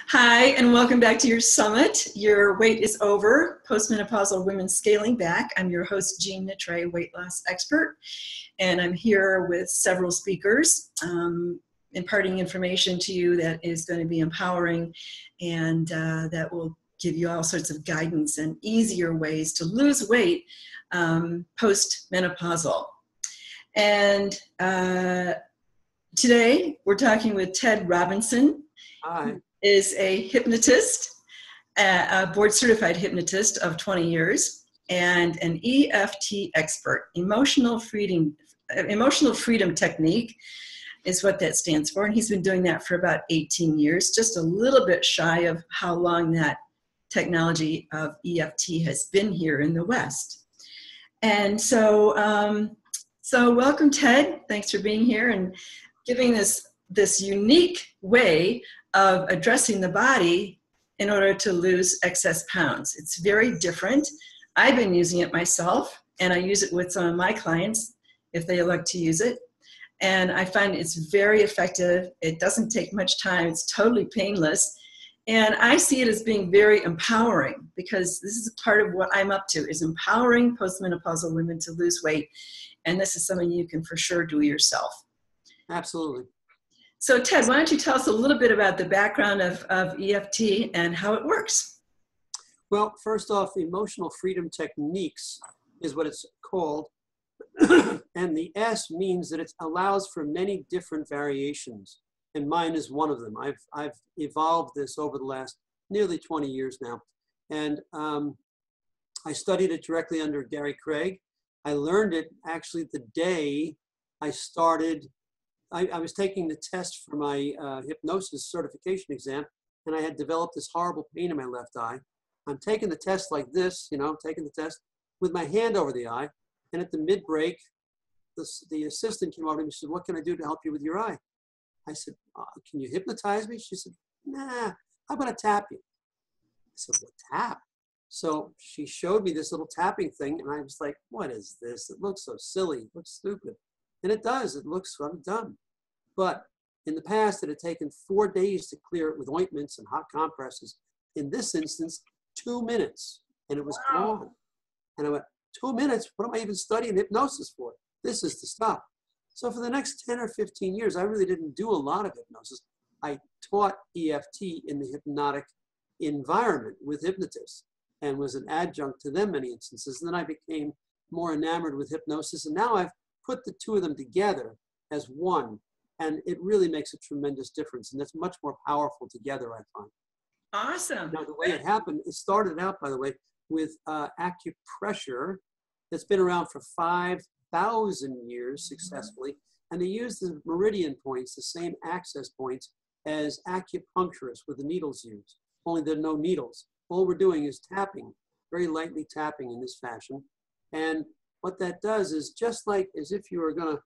Hi, and welcome back to your summit. Your wait is over. Postmenopausal women scaling back. I'm your host, Jean Nitre, weight loss expert, and I'm here with several speakers, imparting information to you that is going to be empowering and that will give you all sorts of guidance and easier ways to lose weight postmenopausal. And today we're talking with Ted Robinson. Hi. Is a hypnotist, a board certified hypnotist of 20 years, and an EFT expert. Emotional freedom technique is what that stands for. And he's been doing that for about 18 years, just a little bit shy of how long that technology of EFT has been here in the West. And so welcome, Ted. Thanks for being here and giving this unique way of addressing the body in order to lose excess pounds. It's very different. I've been using it myself, and I use it with some of my clients if they elect to use it. And I find it's very effective. It doesn't take much time. It's totally painless. And I see it as being very empowering, because this is part of what I'm up to, is empowering postmenopausal women to lose weight. And this is something you can for sure do yourself. Absolutely. So Ted, why don't you tell us a little bit about the background of EFT and how it works? Well, first off, emotional freedom techniques is what it's called. And the S means that it allows for many different variations. And mine is one of them. I've evolved this over the last nearly 20 years now. And I studied it directly under Gary Craig. I learned it actually the day I started. I was taking the test for my hypnosis certification exam, and I had developed this horrible pain in my left eye. I'm taking the test like this, taking the test with my hand over the eye. And at the mid-break, the assistant came over to me and said, "What can I do to help you with your eye?" I said, "Can you hypnotize me?" She said, "Nah, how about I tap you?" I said, "What, tap?" So she showed me this little tapping thing, and I was like, "What is this? It looks so silly. It looks stupid." And it does. It looks dumb. But in the past, it had taken 4 days to clear it with ointments and hot compresses. In this instance, 2 minutes, and it was gone. And I went, 2 minutes? What am I even studying hypnosis for? This is the stuff. So for the next 10 or 15 years, I really didn't do a lot of hypnosis. I taught EFT in the hypnotic environment with hypnotists and was an adjunct to them in many instances. And then I became more enamored with hypnosis. And now I've put the two of them together as one. And it really makes a tremendous difference. And that's much more powerful together, I find. Awesome. Now, the way it happened, it started out, by the way, with acupressure that's been around for 5,000 years successfully. And they use the meridian points, the same access points, as acupuncturists with the needles used, only there are no needles. All we're doing is tapping, very lightly tapping in this fashion. And what that does is just like as if you were going to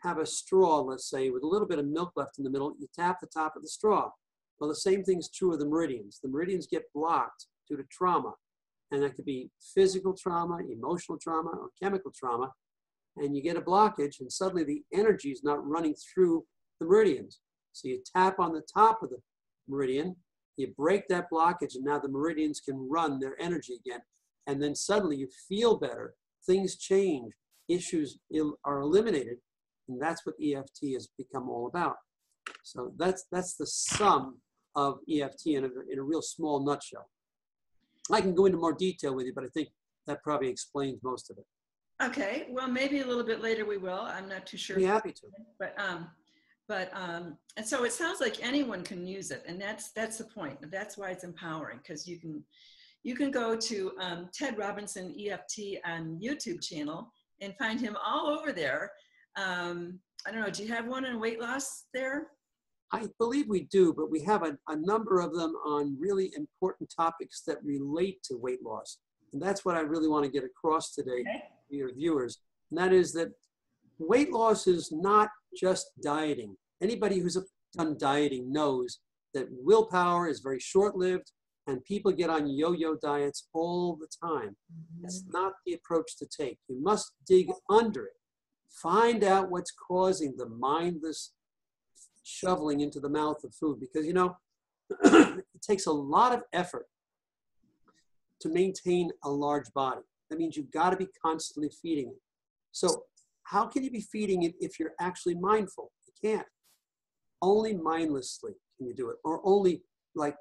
have a straw, let's say, with a little bit of milk left in the middle, you tap the top of the straw. Well, the same thing is true of the meridians. The meridians get blocked due to trauma. And that could be physical trauma, emotional trauma, or chemical trauma. And you get a blockage, and suddenly the energy is not running through the meridians. So you tap on the top of the meridian, you break that blockage, and now the meridians can run their energy again. And then suddenly you feel better. Things change. Issues are eliminated. And that's what EFT has become all about. So that's the sum of EFT in a real small nutshell. I can go into more detail with you, but I think that probably explains most of it. Okay, well, maybe a little bit later we will. I'm not too sure. Be happy to. And so it sounds like anyone can use it, and that's the point. That's why it's empowering, because you can go to Ted Robinson EFT on YouTube channel and find him all over there. I don't know, do you have one on weight loss there? I believe we do, but we have a number of them on really important topics that relate to weight loss. And that's what I really want to get across today to your viewers. And that is that weight loss is not just dieting. Anybody who's done dieting knows that willpower is very short-lived, and people get on yo-yo diets all the time. That's not the approach to take. You must dig under it. Find out what's causing the mindless shoveling into the mouth of food. Because, it takes a lot of effort to maintain a large body. That means you've got to be constantly feeding it. So how can you be feeding it if you're actually mindful? You can't. Only mindlessly can you do it, or only like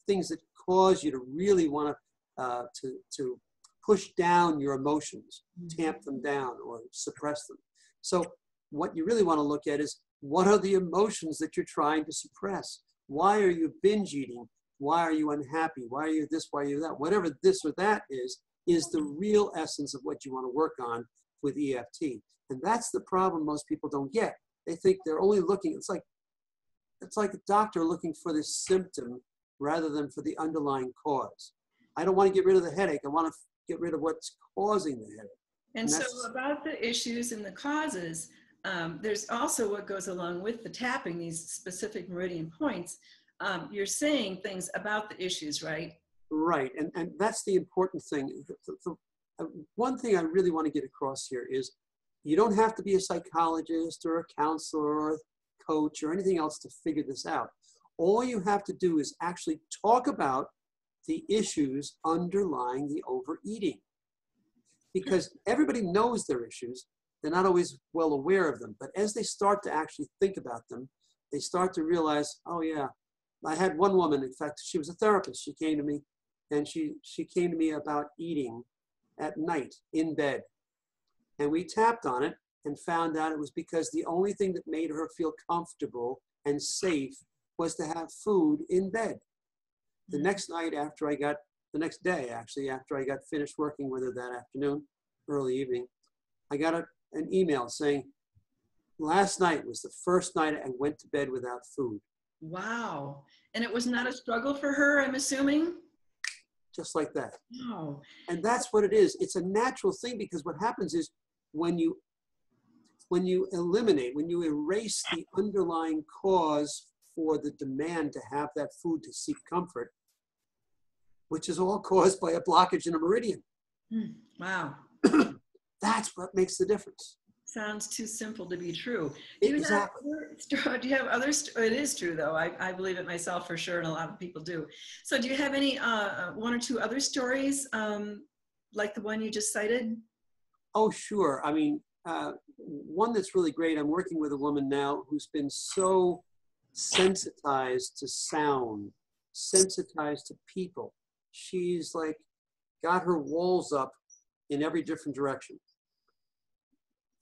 things that cause you to really want to push down your emotions, tamp them down, or suppress them. So what you really want to look at is, what are the emotions that you're trying to suppress? Why are you binge eating? Why are you unhappy? Why are you this? Why are you that? Whatever this or that is the real essence of what you want to work on with EFT. And that's the problem most people don't get. They think they're only looking, it's like a doctor looking for the symptom rather than for the underlying cause. I don't want to get rid of the headache. I want to get rid of what's causing the headache. And so about the issues and the causes, there's also what goes along with the tapping, these specific meridian points. You're saying things about the issues, right? Right, and that's the important thing. One thing I really want to get across here is, you don't have to be a psychologist or a counselor or a coach or anything else to figure this out. All you have to do is actually talk about the issues underlying the overeating. Because everybody knows their issues, they're not always well aware of them. But as they start to actually think about them, they start to realize, oh yeah, I had one woman, in fact, she was a therapist. She came to me, and she came to me about eating at night in bed. And we tapped on it and found out it was because the only thing that made her feel comfortable and safe was to have food in bed. The next night after I got, the next day actually, after I got finished working with her that afternoon, early evening, I got an email saying, last night was the first night I went to bed without food. Wow. And it was not a struggle for her, I'm assuming? Just like that. Wow. And that's what it is. It's a natural thing, because what happens is when you eliminate, when you erase the underlying cause for the demand to have that food to seek comfort, which is all caused by a blockage in a meridian. Wow. That's what makes the difference. Sounds too simple to be true. Exactly. Do you have other, it is true though, I believe it myself for sure, and a lot of people do. So do you have any, one or two other stories like the one you just cited? Oh, sure. I mean, one that's really great, I'm working with a woman now who's been so sensitized to sound, sensitized to people. She's like got her walls up in every different direction.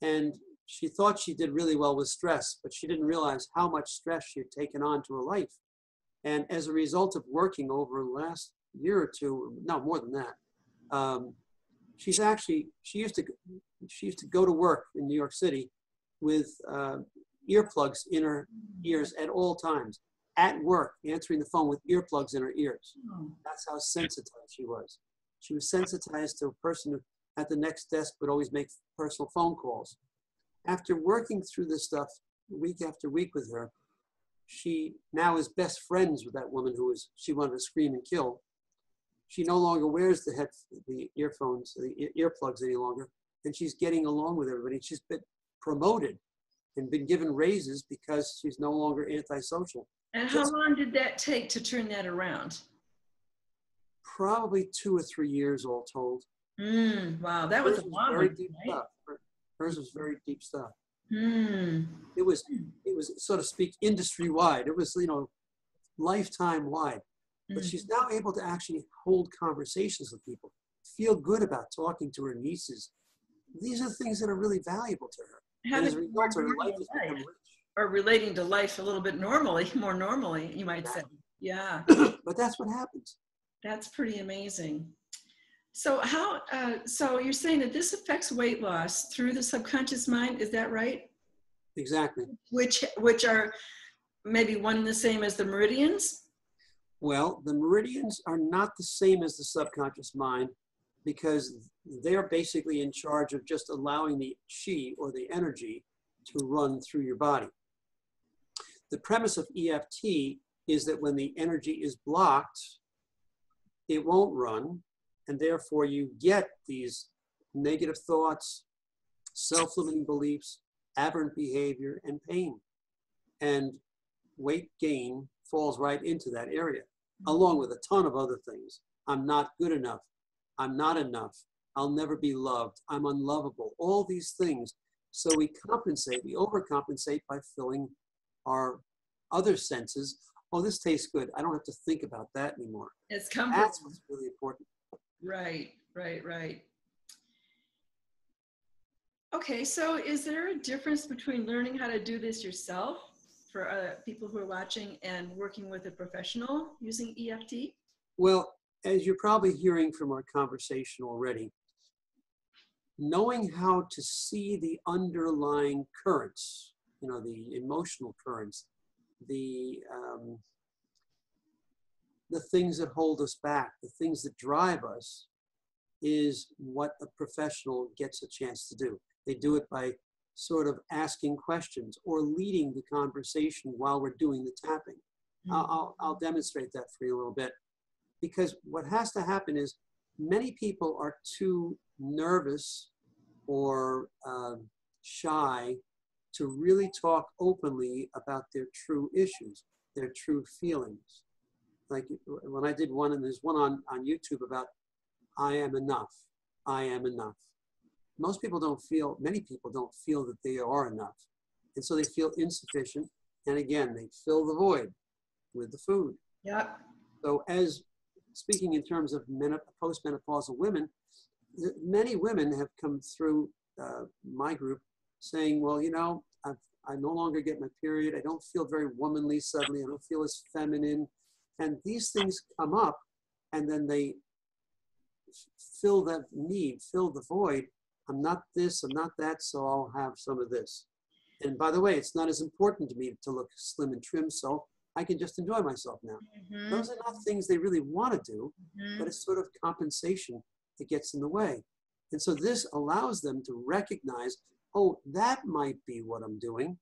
And she thought she did really well with stress, but she didn't realize how much stress she had taken on to her life. And as a result of working over the last year or two, no, more than that, she used to go to work in New York City with earplugs in her ears at all times, at work, answering the phone with earplugs in her ears. That's how sensitized she was. She was sensitized to a person who at the next desk would always make personal phone calls. After working through this stuff week after week with her, she now is best friends with that woman who she wanted to scream and kill. She no longer wears the earphones, the earplugs any longer, and she's getting along with everybody. She's been promoted and been given raises because she's no longer antisocial. And how long did that take to turn that around? Probably 2 or 3 years all told. Wow, that was a long very one, deep right? stuff. Hers was very deep stuff. Hmm. It was, so to speak, industry wide. It was, lifetime wide. But she's now able to actually hold conversations with people, feel good about talking to her nieces. These are things that are really valuable to her. And as a result, her life has become rich. Or relating to life a little bit normally, more normally, you might say. Yeah. But that's what happens. That's pretty amazing. So so you're saying that this affects weight loss through the subconscious mind, is that right? Exactly. Which are maybe one and the same as the meridians? Well, the meridians are not the same as the subconscious mind, because they are basically in charge of just allowing the chi, or the energy, to run through your body. The premise of EFT is that when the energy is blocked, it won't run, and therefore you get these negative thoughts, self-limiting beliefs, aberrant behavior, and pain. And weight gain falls right into that area, along with a ton of other things. I'm not good enough. I'm not enough. I'll never be loved. I'm unlovable. All these things. So we compensate, we overcompensate by filling our other senses. Oh, this tastes good. I don't have to think about that anymore. It's comfort. That's what's really important. Right, right, right. Okay, so is there a difference between learning how to do this yourself for people who are watching and working with a professional using EFT? Well, as you're probably hearing from our conversation already, knowing how to see the underlying currents, you know, the emotional currents, the things that hold us back, the things that drive us, is what a professional gets a chance to do. They do it by sort of asking questions or leading the conversation while we're doing the tapping. I'll demonstrate that for you a little bit, because what has to happen is many people are too nervous or shy to really talk openly about their true issues, their true feelings. Like when I did one, and there's one on YouTube about I am enough, I am enough. Most people don't feel, many people don't feel that they are enough. And so they feel insufficient. And again, they fill the void with the food. Yeah. So as speaking in terms of postmenopausal women, many women have come through my group saying, well, you know, I no longer get my period. I don't feel very womanly suddenly. I don't feel as feminine. And these things come up, and then they fill that need, fill the void. I'm not this, I'm not that, so I'll have some of this. And by the way, it's not as important to me to look slim and trim, so I can just enjoy myself now. Mm-hmm. Those are not things they really want to do, mm-hmm. but it's sort of compensation that gets in the way. And so this allows them to recognize, oh, that might be what I'm doing.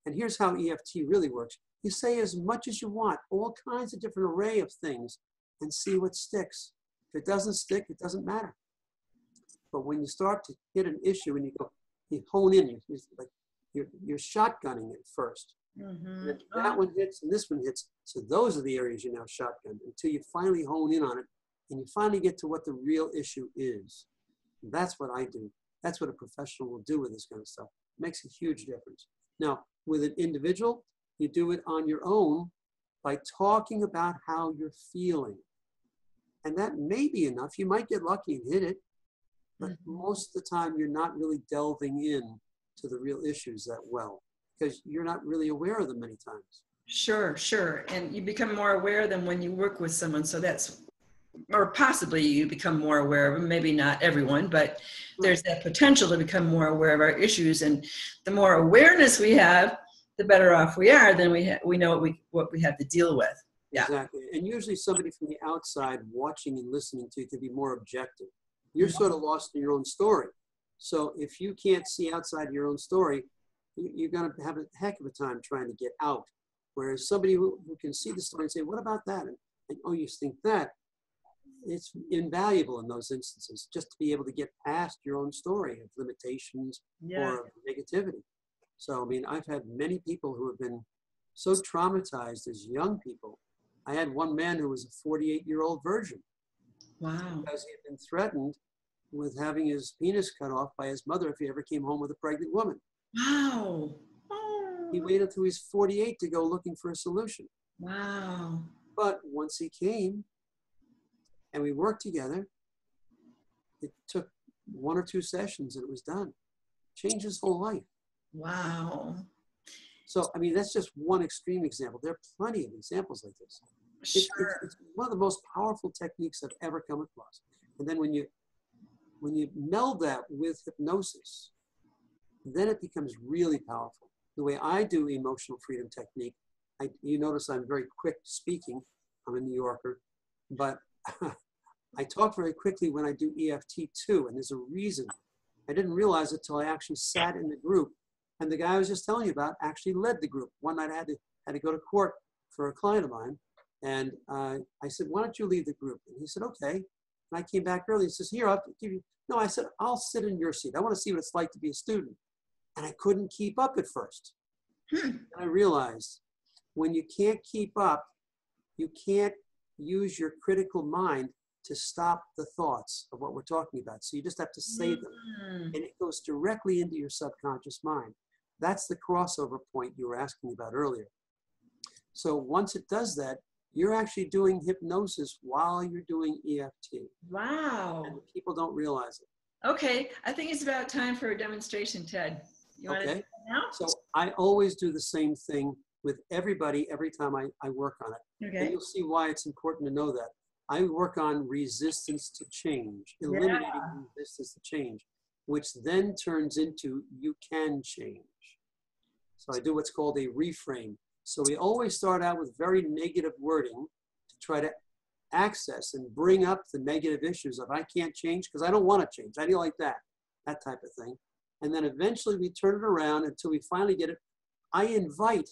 And here's how EFT really works. You say as much as you want, all kinds of different array of things, and see what sticks. If it doesn't stick, it doesn't matter. But when you start to hit an issue and you hone in, you're shotgunning it first. Mm-hmm. And that one hits and this one hits. So those are the areas you now shotgun until you finally hone in on it and you finally get to what the real issue is. And that's what I do. That's what a professional will do with this kind of stuff. It makes a huge difference. Now, with an individual, you do it on your own by talking about how you're feeling. And that may be enough. You might get lucky and hit it, but most of the time you're not really delving in to the real issues that well, because you're not really aware of them many times. Sure, sure. And you become more aware of them when you work with someone. So that's, or possibly you become more aware of them, maybe not everyone, but there's that potential to become more aware of our issues. And the more awareness we have, the better off we are. Then we know what we have to deal with. Yeah. Exactly. And usually somebody from the outside watching and listening to you can be more objective. You're sort of lost in your own story. So if you can't see outside your own story, you're going to have a heck of a time trying to get out. Whereas somebody who can see the story and say, what about that? And oh, you think that? It's invaluable in those instances, just to be able to get past your own story of limitations or negativity. So, I mean, I've had many people who have been so traumatized as young people. I had one man who was a 48-year-old virgin. Wow. Because he had been threatened with having his penis cut off by his mother if he ever came home with a pregnant woman. Wow. Oh. He waited until he was 48 to go looking for a solution. Wow. But once he came and we worked together, it took 1 or 2 sessions and it was done. Changed his whole life. Wow. So, I mean, that's just one extreme example. There are plenty of examples like this. Sure. It's one of the most powerful techniques I've ever come across. And then when you meld that with hypnosis, then it becomes really powerful. The way I do emotional freedom technique, you notice I'm very quick speaking. I'm a New Yorker, but I talk very quickly when I do EFT too. And there's a reason. I didn't realize it till I actually sat in the group. And the guy I was just telling you about actually led the group. One night I had to go to court for a client of mine. And I said, why don't you lead the group? And he said, okay. And I came back early. He says, here, I'll give you. No, I said, I'll sit in your seat. I want to see what it's like to be a student. And I couldn't keep up at first. And I realized when you can't keep up, you can't use your critical mind to stop the thoughts of what we're talking about. So you just have to say them, and it goes directly into your subconscious mind. That's the crossover point you were asking about earlier. So once it does that, you're actually doing hypnosis while you're doing EFT. Wow. And people don't realize it. Okay, I think it's about time for a demonstration, Ted. You want to do that now? So I always do the same thing with everybody every time I work on it. Okay. And you'll see why it's important to know that. I work on resistance to change, eliminating resistance to change, which then turns into you can change. So I do what's called a reframe. So we always start out with very negative wording to try to access and bring up the negative issues of I can't change because I don't want to change. How do you like that? That type of thing. And then eventually we turn it around until we finally get it. I invite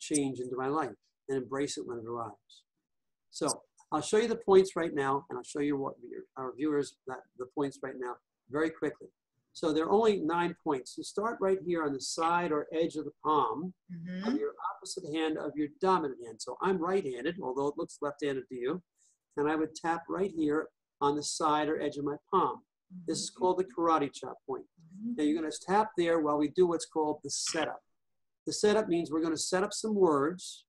change into my life and embrace it when it arrives. So I'll show you the points right now, and I'll show you what our viewers, the points right now very quickly. So there are only 9 points. You start right here on the side or edge of the palm of your opposite hand of your dominant hand. So I'm right-handed, although it looks left-handed to you. And I would tap right here on the side or edge of my palm. This is called the karate chop point. Now you're going to tap there while we do what's called the setup. The setup means we're going to set up some words,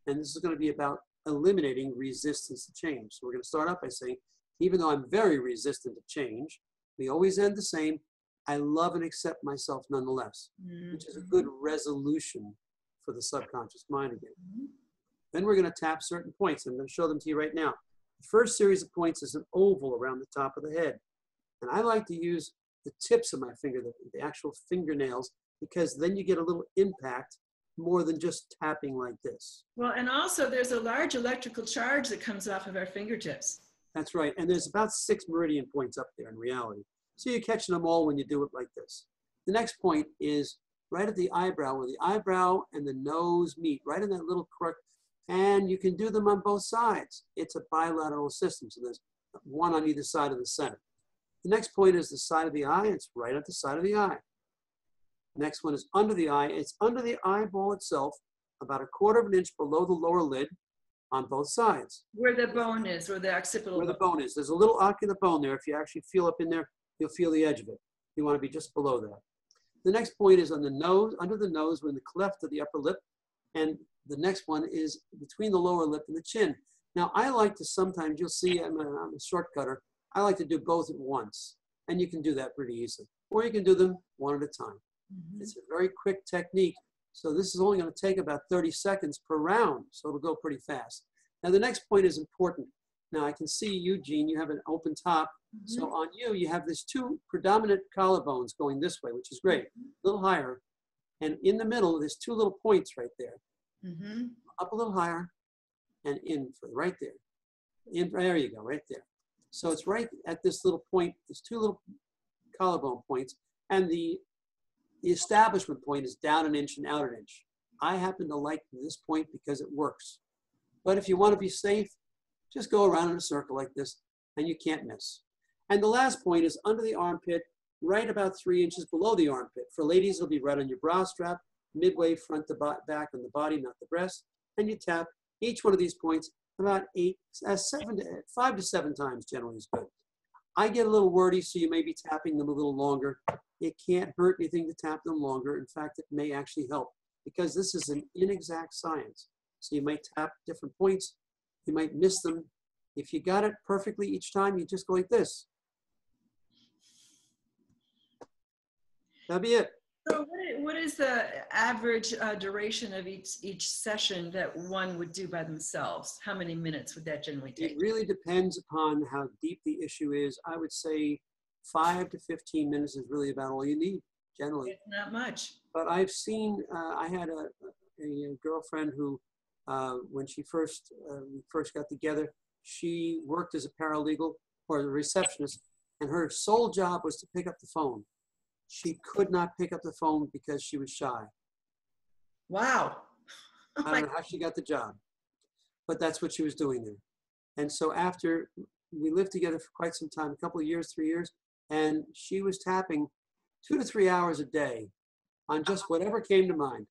and this is going to be about eliminating resistance to change. So we're going to start out by saying, even though I'm very resistant to change, we always end the same. I love and accept myself nonetheless, which is a good resolution for the subconscious mind again. Then we're going to tap certain points. I'm going to show them to you right now. The first series of points is an oval around the top of the head. And I like to use the tips of my finger, the actual fingernails, because then you get a little impact more than just tapping like this. Well, and also there's a large electrical charge that comes off of our fingertips. That's right. And there's about 6 meridian points up there in reality. So you're catching them all when you do it like this. The next point is right at the eyebrow, where the eyebrow and the nose meet, right in that little crook. And you can do them on both sides. It's a bilateral system. So there's one on either side of the center. The next point is the side of the eye. It's right at the side of the eye. Next one is under the eye. It's under the eyeball itself, about 1/4 of an inch below the lower lid on both sides. Where the bone is, where the occipital Where the bone is. There's a little ocular bone there. If you actually feel up in there, you'll feel the edge of it. You want to be just below that. The next point is on the nose, under the nose, in the cleft of the upper lip. And the next one is between the lower lip and the chin. Now, I like to sometimes, you'll see I'm a shortcutter, I like to do both at once. And you can do that pretty easily. Or you can do them one at a time. It's a very quick technique. So this is only going to take about 30 seconds per round. So it'll go pretty fast. Now, the next point is important. Now, I can see you, Jean, you have an open top. So on you, you have these 2 predominant collarbones going this way, which is great, a little higher. And in the middle, there's 2 little points right there. Up a little higher and in for right there. There you go, right there. So it's right at this little point, there's 2 little collarbone points. And the establishment point is down an inch and out an inch. I happen to like this point because it works. But if you want to be safe, just go around in a circle like this and you can't miss. And the last point is under the armpit, right about 3 inches below the armpit. For ladies, it'll be right on your bra strap, midway front to back on the body, not the breast. And you tap each one of these points about 5 to 7 times generally is good. I get a little wordy, so you may be tapping them a little longer. It can't hurt anything to tap them longer. In fact, it may actually help because this is an inexact science. So you might tap different points. You might miss them. If you got it perfectly each time, you just go like this. That'd be it. So what is the average duration of each session that one would do by themselves? How many minutes would that generally take? It really depends upon how deep the issue is. I would say 5 to 15 minutes is really about all you need, generally. It's not much. But I've seen, I had a girlfriend who, when we first got together, she worked as a paralegal or a receptionist, and her sole job was to pick up the phone. She could not pick up the phone because she was shy. Wow. I don't know how she got the job, but that's what she was doing there. And so after we lived together for quite some time, a couple of years, 3 years, and she was tapping 2 to 3 hours a day on just whatever came to mind.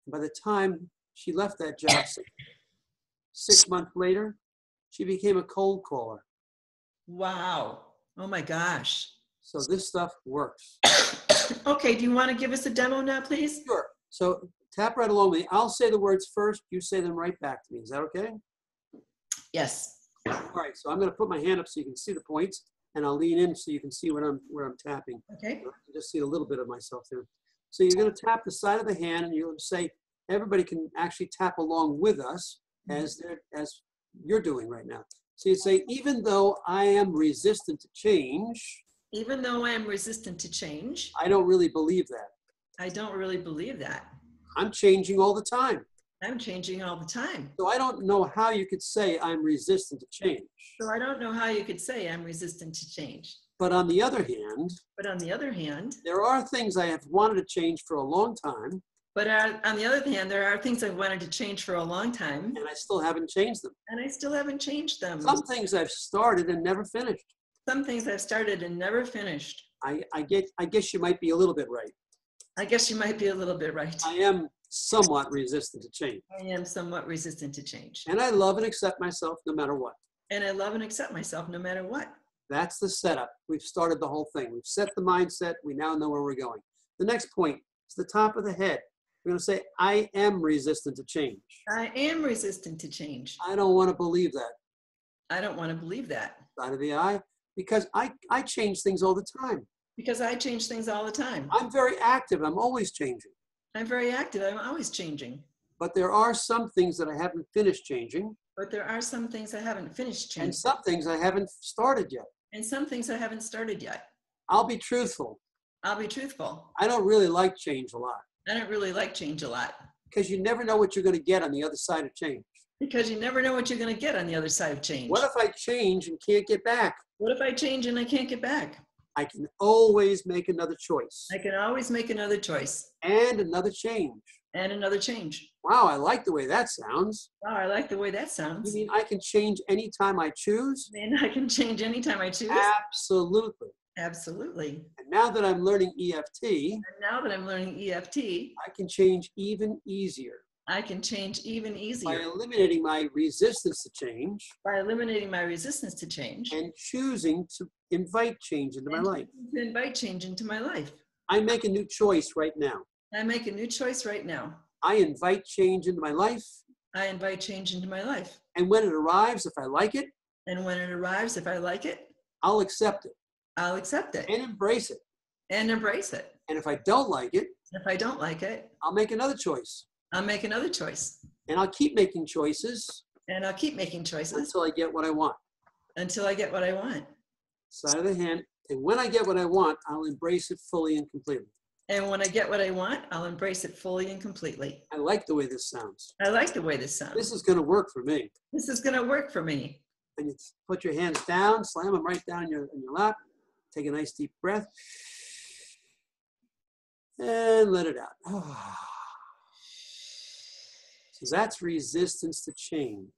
By the time She left that job 6 months later. She became a cold caller. Wow. Oh my gosh. So this stuff works. Okay, do you want to give us a demo now, please? Sure. So tap right along with me. I'll say the words first. You say them right back to me. Is that okay? Yes. All right. So I'm going to put my hand up so you can see the points, and I'll lean in so you can see where I'm tapping. Okay. I can just see a little bit of myself there. So you're going to tap the side of the hand, and you'll say, everybody can actually tap along with us as you're doing right now. So you say, even though I am resistant to change. Even though I am resistant to change. I don't really believe that. I don't really believe that. I'm changing all the time. I'm changing all the time. So I don't know how you could say I'm resistant to change. So I don't know how you could say I'm resistant to change. But on the other hand, there are things I have wanted to change for a long time. But on the other hand, there are things I've wanted to change for a long time. And I still haven't changed them. Some things I've started and never finished. Some things I've started and never finished. I guess you might be a little bit right. I guess you might be a little bit right. I am somewhat resistant to change. I am somewhat resistant to change. And I love and accept myself no matter what. And I love and accept myself no matter what. That's the setup. We've started the whole thing. We've set the mindset. We now know where we're going. The next point is the top of the head. We're going to say, I am resistant to change. I am resistant to change. I don't want to believe that. I don't want to believe that. Side of the eye, because I change things all the time. Because I change things all the time. I'm very active. I'm always changing. I'm very active. I'm always changing. But there are some things that I haven't finished changing. But there are some things I haven't finished changing. And some things I haven't started yet. And some things I haven't started yet. I'll be truthful. I'll be truthful. I don't really like change a lot. I don't really like change a lot. Because you never know what you're going to get on the other side of change. Because you never know what you're going to get on the other side of change. What if I change and can't get back? What if I change and I can't get back? I can always make another choice. I can always make another choice. And another change. And another change. Wow, I like the way that sounds. Wow, I like the way that sounds. You mean I can change anytime I choose? And I can change anytime I choose? Absolutely. Absolutely. And now that I'm learning EFT, I can change even easier. I can change even easier. By eliminating my resistance to change. By eliminating my resistance to change. And choosing to invite change into my life. To invite change into my life. I make a new choice right now. I make a new choice right now. I invite change into my life. I invite change into my life. And when it arrives, if I like it. And when it arrives, if I like it. I'll accept it. I'll accept it. And embrace it. And embrace it. And if I don't like it. If I don't like it. I'll make another choice. I'll make another choice. And I'll keep making choices. And I'll keep making choices. Until I get what I want. Until I get what I want. Side of the hand. And when I get what I want, I'll embrace it fully and completely. And when I get what I want, I'll embrace it fully and completely. I like the way this sounds. I like the way this sounds. This is going to work for me. This is going to work for me. And you put your hands down, slam them right down in your lap. Take a nice deep breath. And let it out. So that's resistance to change.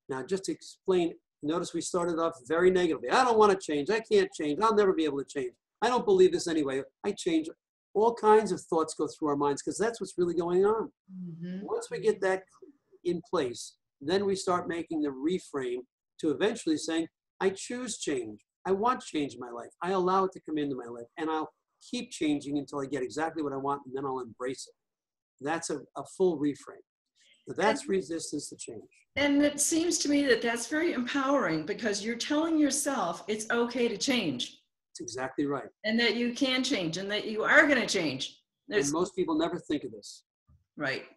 Now, just to explain, notice we started off very negatively. I don't want to change. I can't change. I'll never be able to change. I don't believe this anyway. I change. All kinds of thoughts go through our minds because that's what's really going on. Mm-hmm. Once we get that in place, then we start making the reframe to eventually saying, I choose change. I want change in my life. I allow it to come into my life. And I'll keep changing until I get exactly what I want, and then I'll embrace it. That's a full reframe. But that's resistance to change. And it seems to me that that's very empowering because you're telling yourself it's okay to change. That's exactly right. And that you can change and that you are going to change. And most people never think of this. Right,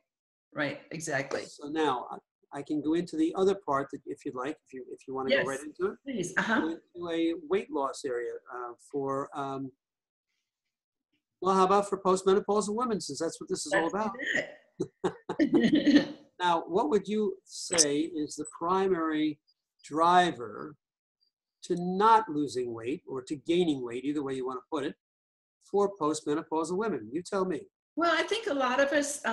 right, exactly. So now I can go into the other part that if you'd like, if you want to go right into it. Please, Go into a weight loss area for, well, how about for postmenopausal women, since that's what this is all about. Now, what would you say is the primary driver to not losing weight or to gaining weight, either way you want to put it, for postmenopausal women? You tell me. Well, I think a lot of us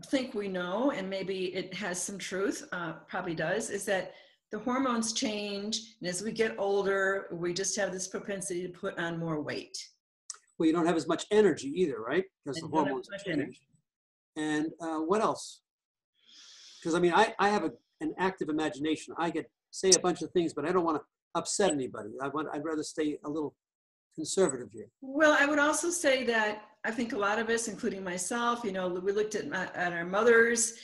think we know, and maybe it has some truth, probably does, is that the hormones change, and as we get older, we just have this propensity to put on more weight. Well, you don't have as much energy either, right? Because the hormones change. And what else? Because I mean, I have an active imagination. I could say a bunch of things, but I don't want to upset anybody. I'd rather stay a little conservative here. Well, I would also say that I think a lot of us, including myself, we looked at our mothers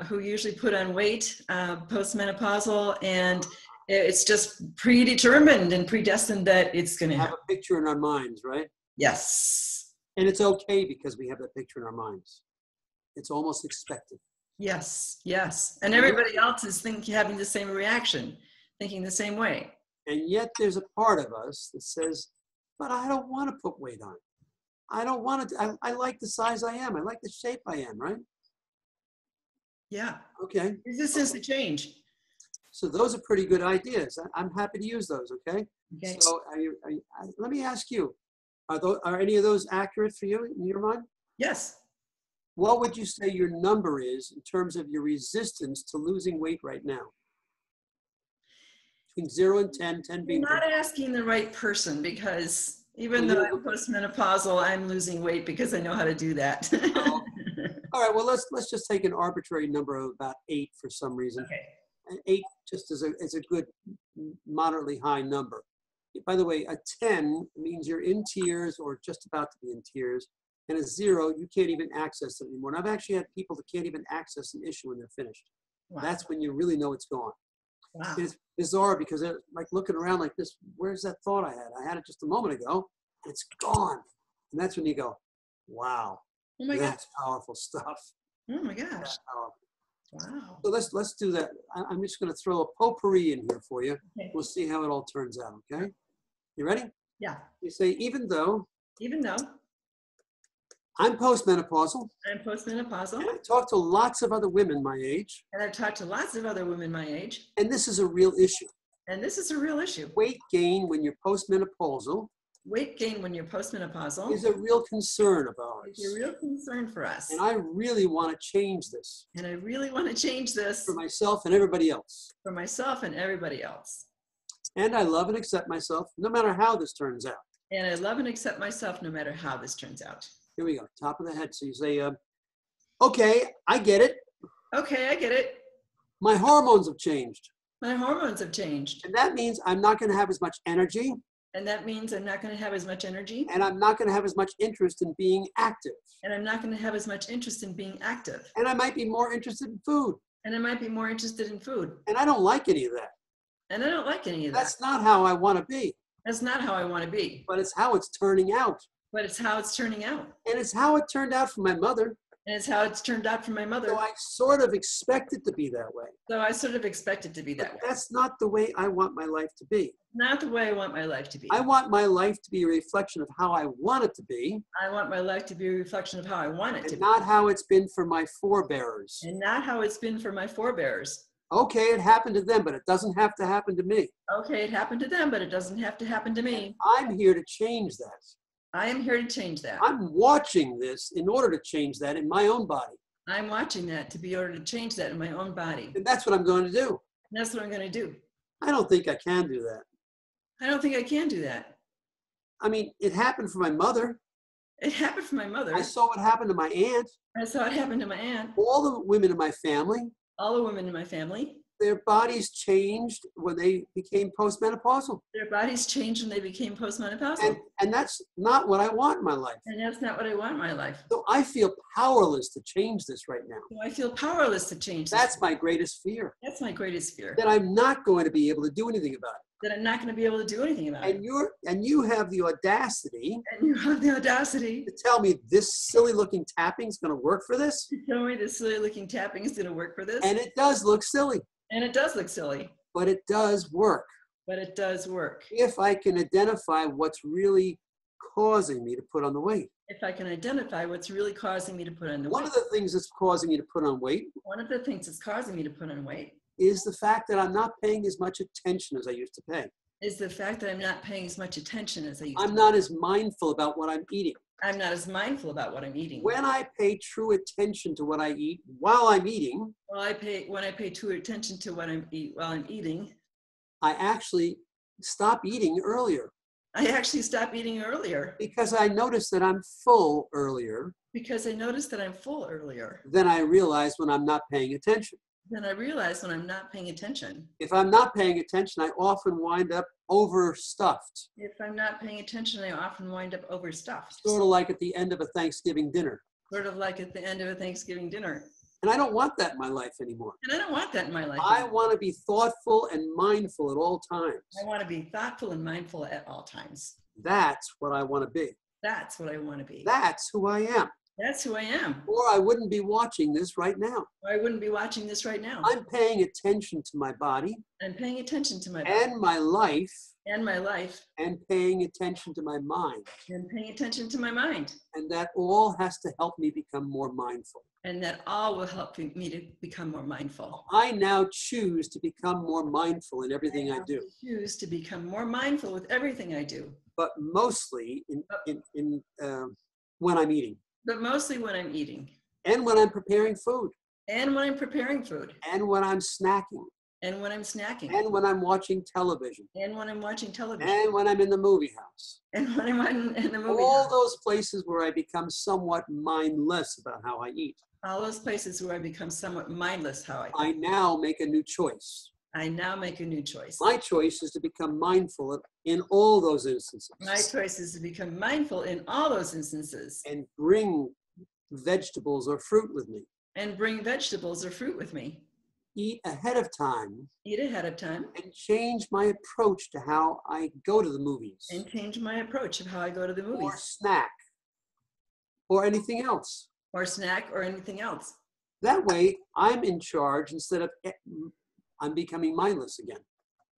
who usually put on weight postmenopausal, and it's just predetermined and predestined that it's going to Have happen. a picture in our minds, right? Yes. And it's okay because we have that picture in our minds. It's almost expected. Yes. Yes. And everybody else is having the same reaction, thinking the same way. And yet there's a part of us that says, but I don't want to put weight on. I don't want to, I like the size I am. I like the shape I am, right? Yeah. Okay. Resistance to change. So those are pretty good ideas. I'm happy to use those, okay? Okay. So let me ask you, are any of those accurate for you in your mind? Yes. What would you say your number is in terms of your resistance to losing weight right now? Between 0 and 10, 10 being You're not asking the right person, because even though I'm postmenopausal, I'm losing weight because I know how to do that. Oh. All right, well, let's just take an arbitrary number of about 8 for some reason. Okay. And 8 just is a good, moderately high number. By the way, a 10 means you're in tears or just about to be in tears. And a 0, you can't even access it anymore. And I've actually had people that can't even access an issue when they're finished. Wow. That's when you really know it's gone. Wow. It's bizarre because they're like looking around like this, where's that thought I had? I had it just a moment ago, and it's gone. And that's when you go, wow, Oh my that's powerful stuff. Oh my gosh. That's powerful. Wow. So let's do that. I'm just going to throw a potpourri in here for you. Okay. We'll see how it all turns out, okay? You ready? Yeah. You say, even though I'm postmenopausal, I'm postmenopausal, and I talk to lots of other women my age, and I've talked to lots of other women my age, and this is a real issue. and this is a real issue. Weight gain when you're postmenopausal Weight gain when you're postmenopausal is a real concern of ours. is a real concern for us. And I really want to change this And I really want to change this for myself and everybody else. for myself and everybody else. And I love and accept myself no matter how this turns out. And I love and accept myself no matter how this turns out. Here we go, top of the head. So you say, okay, I get it. Okay, I get it. My hormones have changed. My hormones have changed. And that means I'm not going to have as much energy. And that means I'm not going to have as much energy. And I'm not going to have as much interest in being active. And I'm not going to have as much interest in being active. And I might be more interested in food. And I might be more interested in food. And I don't like any of that. And I don't like any of that. That's not how I want to be. That's not how I want to be. But it's how it's turning out. But it's how it's turning out. And it's how it turned out for my mother. And it's how it's turned out for my mother. So I sort of expect it to be that way. So I sort of expect it to be that way. That's not the way I want my life to be. Not the way I want my life to be. I want my life to be a reflection of how I want it to be. I want my life to be a reflection of how I want it to And be. not how it's been for my forebears. And not how it's been for my forebears. Okay, it happened to them, but it doesn't have to happen to me. Okay, it happened to them, but it doesn't have to happen to me. I'm here to change that. I am here to change that. I'm watching this in order to change that in my own body. I'm watching that to be order to change that in my own body. And that's what I'm going to do. And that's what I'm going to do. I don't think I can do that. I don't think I can do that. I mean, it happened for my mother. It happened for my mother. I saw what happened to my aunt. I saw it happen to my aunt. All the women in my family, All the women in my family. their bodies changed when they became postmenopausal. Their bodies changed when they became postmenopausal. And that's not what I want in my life. And that's not what I want in my life. So I feel powerless to change this right now. So I feel powerless to change this. That's my greatest fear, That's my greatest fear. that I'm not going to be able to do anything about it. That I'm not going to be able to do anything about it. And you have the audacity And you have the audacity to tell me this silly looking tapping is going to work for this? to tell me this silly looking tapping is going to work for this. And it does look silly, And it does look silly, but it does work. but it does work. If I can identify what's really causing me to put on the weight. If I can identify what's really causing me to put on the One weight. of the things that's causing me to put on weight One of the things that's causing me to put on weight is the fact that I'm not paying as much attention as I used to pay. is the fact that I'm not paying as much attention as I used I'm to. not as mindful about what I'm eating. I'm not as mindful about what I'm eating. When I pay true attention to what I eat while I'm eating, When I pay true attention to what while I'm eating, I actually stop eating earlier I actually stop eating earlier because I notice that I'm full earlier Because I noticed that I'm full earlier. Then I realize when I'm not paying attention. Then I realize when I'm not paying attention. If I'm not paying attention, I often wind up overstuffed. If I'm not paying attention, I often wind up overstuffed. Sort of like at the end of a Thanksgiving dinner. Sort of like at the end of a Thanksgiving dinner. And I don't want that in my life anymore. And I don't want that in my life. I want to be thoughtful and mindful at all times. I want to be thoughtful and mindful at all times. That's what I want to be. That's what I want to be. That's who I am. That's who I am. Or I wouldn't be watching this right now. Or I wouldn't be watching this right now. I'm paying attention to my body. I'm paying attention to my body. And my life. And my life. And paying attention to my mind. And paying attention to my mind. And that all has to help me become more mindful. And that all will help me to become more mindful. I now choose to become more mindful in everything I do. Choose to become more mindful with everything I do. But mostly when I'm eating. But mostly when I'm eating. And when I'm preparing food. And when I'm preparing food. And when I'm snacking. And when I'm snacking. And when I'm watching television. And when I'm watching television. And when I'm in the movie house. And when I'm in the movie All house. those places where I become somewhat mindless about how I eat. All those places where I become somewhat mindless how I eat. I now make a new choice. I now make a new choice. My choice is to become mindful in all those instances. My choice is to become mindful in all those instances. And bring vegetables or fruit with me. And bring vegetables or fruit with me. Eat ahead of time. Eat ahead of time. And change my approach to how I go to the movies. And change my approach of how I go to the movies. Or snack. Or anything else. Or snack or anything else. That way, I'm in charge instead of I'm becoming mindless again.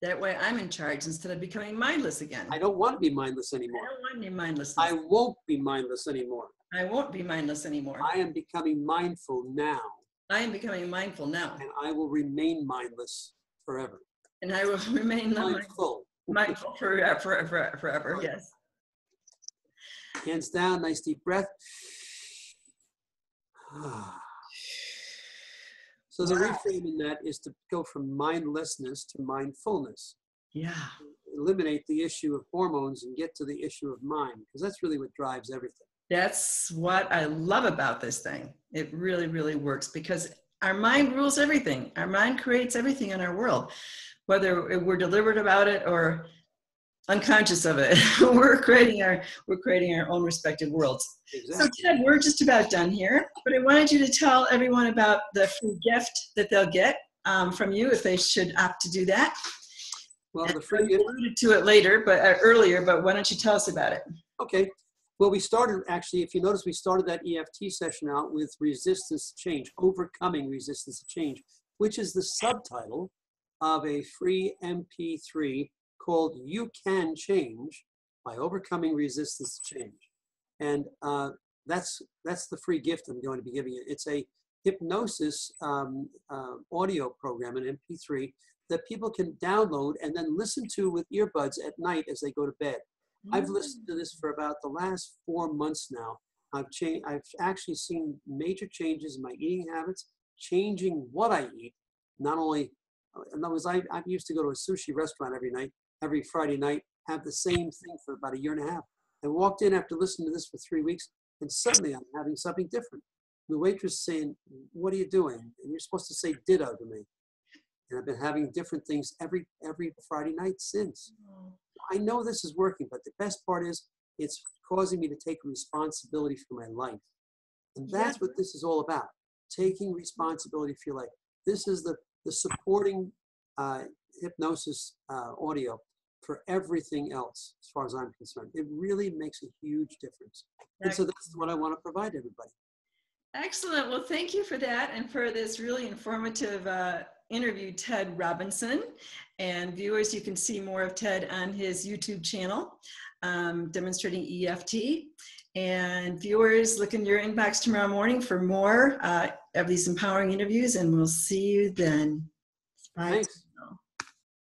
That way I'm in charge instead of becoming mindless again. I don't want to be mindless anymore. I don't want to be mindless. I won't be mindless anymore. I won't be mindless anymore. I am becoming mindful now. I am becoming mindful now. And I will remain mindless forever. And I will remain mindful. Mindful forever, yes. Hands down, nice deep breath. So the reframe in that is to go from mindlessness to mindfulness. Yeah. Eliminate the issue of hormones and get to the issue of mind, because that's really what drives everything. That's what I love about this thing. It really, really works because our mind rules everything. Our mind creates everything in our world, whether we're deliberate about it or unconscious of it. we're creating our own respective worlds. Exactly. So Ted, we're just about done here, but I wanted you to tell everyone about the free gift that they'll get from you if they should opt to do that. Well, the free gift. You alluded to it later, but earlier, but why don't you tell us about it? Okay. Well, we started, actually, if you notice, we started that EFT session out with resistance to change, overcoming resistance to change, which is the subtitle of a free MP3 called You Can Change by Overcoming Resistance to Change. And that's the free gift I'm going to be giving you. It's a hypnosis audio program, an MP3, that people can download and then listen to with earbuds at night as they go to bed. I've listened to this for about the last 4 months now. I've actually seen major changes in my eating habits, changing what I eat. Not only, in other words, I used to go to a sushi restaurant every Friday night, have the same thing for about 1.5 years. I walked in after listening to this for 3 weeks, and suddenly I'm having something different. The waitress saying, "What are you doing?" And you're supposed to say "ditto" to me. And I've been having different things every Friday night since. I know this is working, but the best part is it's causing me to take responsibility for my life. And that's what this is all about, taking responsibility for your life. This is the supporting hypnosis audio for everything else, as far as I'm concerned. It really makes a huge difference. And so that's what I want to provide everybody. Excellent. Well, thank you for that and for this really informative interview, Ted Robinson. And viewers, you can see more of Ted on his YouTube channel, demonstrating EFT. And viewers, look in your inbox tomorrow morning for more of these empowering interviews, and we'll see you then. Bye. Thanks.